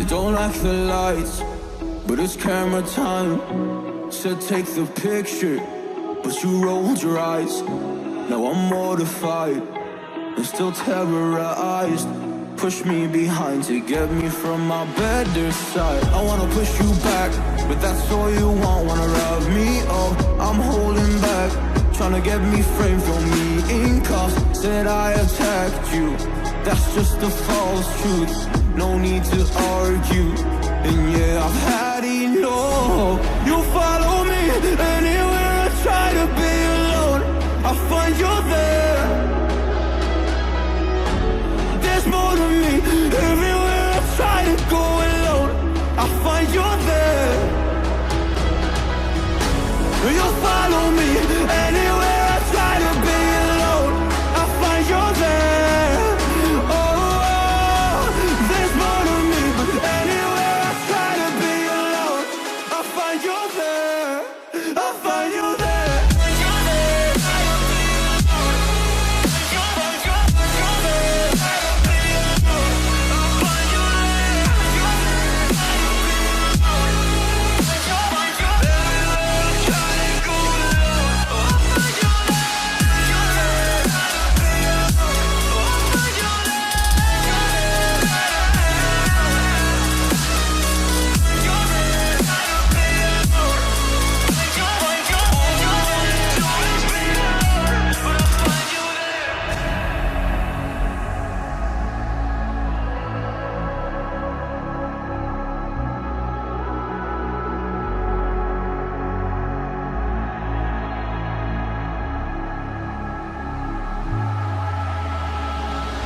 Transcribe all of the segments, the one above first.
You don't like the lights, but it's camera time. Said take the picture, but you rolled your eyes. Now I'm mortified and still terrorized. Push me behind to get me from my better side. I wanna push you back, but that's all you want. Wanna rub me up, I'm holding back. Tryna get me framed for me in cuffs. Said I attacked you, that's just a false truth. No need to argue, and yeah, I've had enough. You follow me anywhere I try to be alone. I find you there. There's more to me. Everywhere I try to go alone, I find you there. You follow me anywhere I try to be alone, I find you there. Oh, there's more to me, but anywhere I try to be alone, I find you there. I find you there.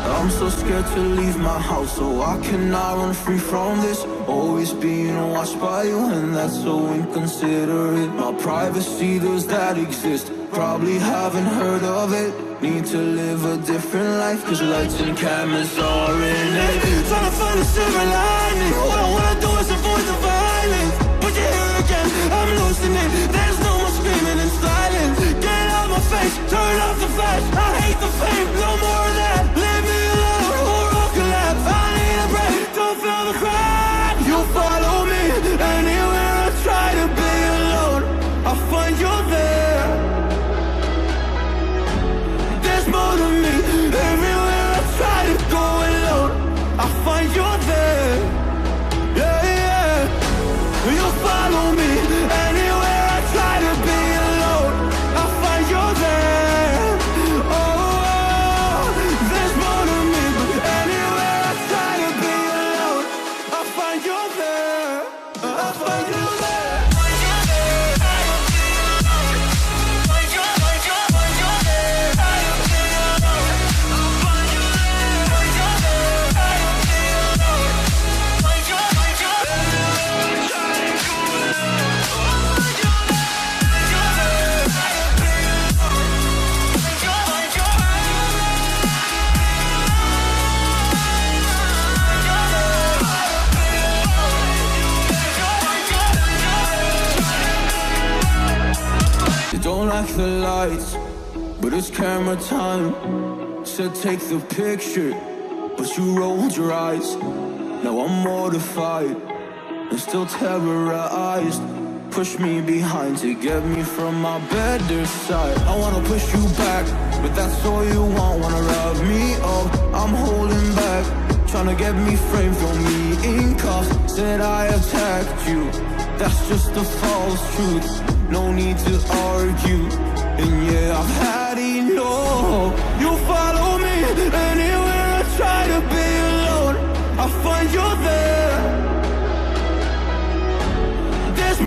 I'm so scared to leave my house, so I cannot run free from this. Always being watched by you, and that's so inconsiderate. My privacy, does that exist? Probably haven't heard of it. Need to live a different life, cause lights and cameras are in it. Trying to find a silver lining. What I wanna do is avoid the violence, but you're here again, I'm losing it. There's no more screaming in silence. Get out my face, turn off the flash. I hate the fame, no more of that. Leave me alone, or I'll collapse. I need a break, don't feel the crack. You follow me anywhere I try to be alone, I find you there. There's more to me. Everywhere I try to go alone, I find you there. Yeah, yeah. You follow me anywhere I try to be alone, I find you there. Oh, there's more to me, but anywhere I try to be alone, I find you there. I find you there. Don't like the lights, but it's camera time. Said take the picture, but you rolled your eyes. Now I'm mortified and still terrorized. Push me behind to get me from my better side. I wanna push you back, but that's all you want. Wanna rub me up, I'm holding back. Tryna get me framed for me in cuffs. Said I attacked you, that's just a false truth. No need to argue, and yeah, I've had